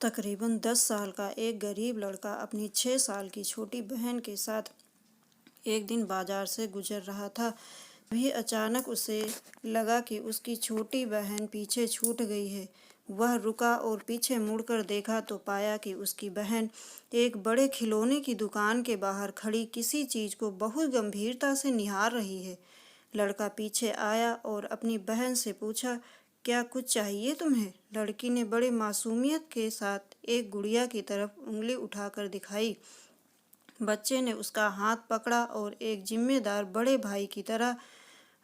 तकरीबन 10 साल का एक गरीब लड़का अपनी 6 साल की छोटी बहन के साथ एक दिन बाजार से गुजर रहा था। तभी अचानक उसे लगा कि उसकी छोटी बहन पीछे छूट गई है। वह रुका और पीछे मुड़कर देखा तो पाया कि उसकी बहन एक बड़े खिलौने की दुकान के बाहर खड़ी किसी चीज को बहुत गंभीरता से निहार रही है। लड़का पीछे आया और अपनी बहन से पूछा, क्या कुछ चाहिए तुम्हें? लड़की ने बड़े मासूमियत के साथ एक गुड़िया की तरफ उंगली उठाकर दिखाई। बच्चे ने उसका हाथ पकड़ा और एक जिम्मेदार बड़े भाई की तरह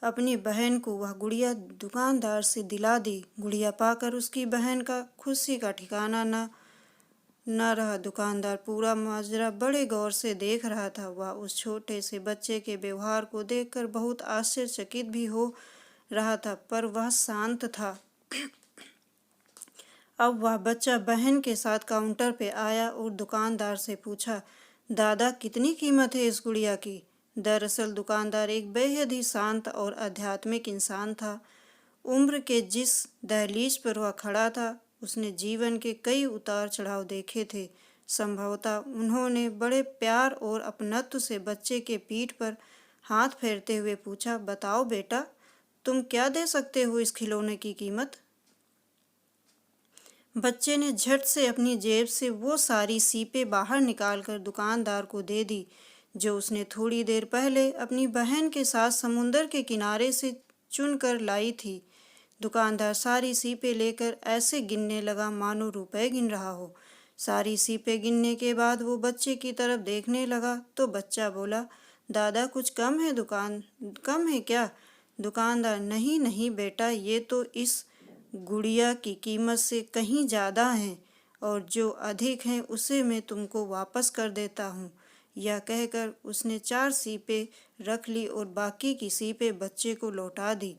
अपनी बहन को वह गुड़िया दुकानदार से दिला दी। गुड़िया पाकर उसकी बहन का खुशी का ठिकाना न रहा। दुकानदार पूरा माजरा बड़े गौर से देख रहा था। वह उस छोटे से बच्चे के व्यवहार को देखकर बहुत आश्चर्यचकित भी हो रहा था, पर वह शांत था। अब वह बच्चा बहन के साथ काउंटर पे आया और दुकानदार से पूछा, दादा कितनी कीमत है इस गुड़िया की? दरअसल दुकानदार एक बेहद ही शांत और आध्यात्मिक इंसान था। उम्र के जिस दहलीज पर वह खड़ा था, उसने जीवन के कई उतार चढ़ाव देखे थे। संभवतः उन्होंने बड़े प्यार और अपनत्व से बच्चे के पीठ पर हाथ फेरते हुए पूछा, बताओ बेटा, तुम क्या दे सकते हो इस खिलौने की कीमत? बच्चे ने झट से अपनी जेब से वो सारी सीपें बाहर निकालकर दुकानदार को दे दी, जो उसने थोड़ी देर पहले अपनी बहन के साथ समुंदर के किनारे से चुनकर लाई थी। दुकानदार सारी सीपें लेकर ऐसे गिनने लगा मानो रुपए गिन रहा हो। सारी सीपें गिनने के बाद वो बच्चे की तरफ देखने लगा तो बच्चा बोला, दादा कुछ कम है? कम है क्या? दुकानदार, नहीं नहीं बेटा, ये तो इस गुड़िया की कीमत से कहीं ज़्यादा है और जो अधिक है उसे मैं तुमको वापस कर देता हूँ। यह कहकर उसने 4 सीपें रख ली और बाकी की सीपें बच्चे को लौटा दी।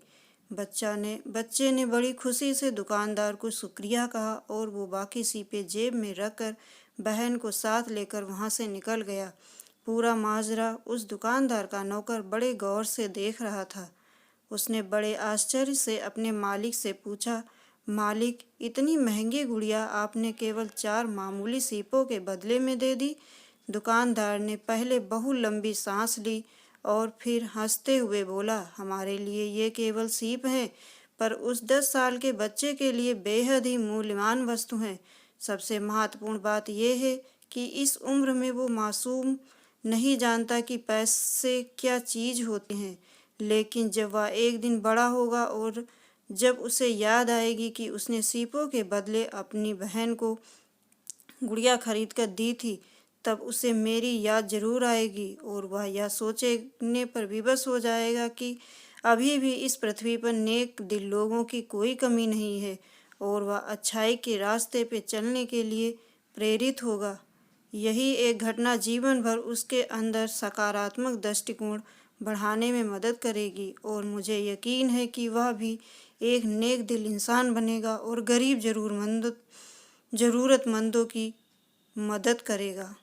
बच्चे ने बड़ी खुशी से दुकानदार को शुक्रिया कहा और वो बाकी सीपें जेब में रखकर बहन को साथ लेकर वहाँ से निकल गया। पूरा माजरा उस दुकानदार का नौकर बड़े गौर से देख रहा था। उसने बड़े आश्चर्य से अपने मालिक से पूछा, मालिक, इतनी महंगी गुड़िया आपने केवल 4 मामूली सीपों के बदले में दे दी? दुकानदार ने पहले बहुत लंबी सांस ली और फिर हंसते हुए बोला, हमारे लिए ये केवल सीप हैं, पर उस 10 साल के बच्चे के लिए बेहद ही मूल्यवान वस्तु हैं। सबसे महत्वपूर्ण बात यह है कि इस उम्र में वो मासूम नहीं जानता कि पैसे क्या चीज़ होते हैं, लेकिन जब वह एक दिन बड़ा होगा और जब उसे याद आएगी कि उसने सीपों के बदले अपनी बहन को गुड़िया खरीद कर दी थी, तब उसे मेरी याद जरूर आएगी और वह यह सोचने पर विवश हो जाएगा कि अभी भी इस पृथ्वी पर नेक दिल लोगों की कोई कमी नहीं है और वह अच्छाई के रास्ते पे चलने के लिए प्रेरित होगा। यही एक घटना जीवन भर उसके अंदर सकारात्मक दृष्टिकोण बढ़ाने में मदद करेगी और मुझे यकीन है कि वह भी एक नेक दिल इंसान बनेगा और गरीब ज़रूरतमंदों की मदद करेगा।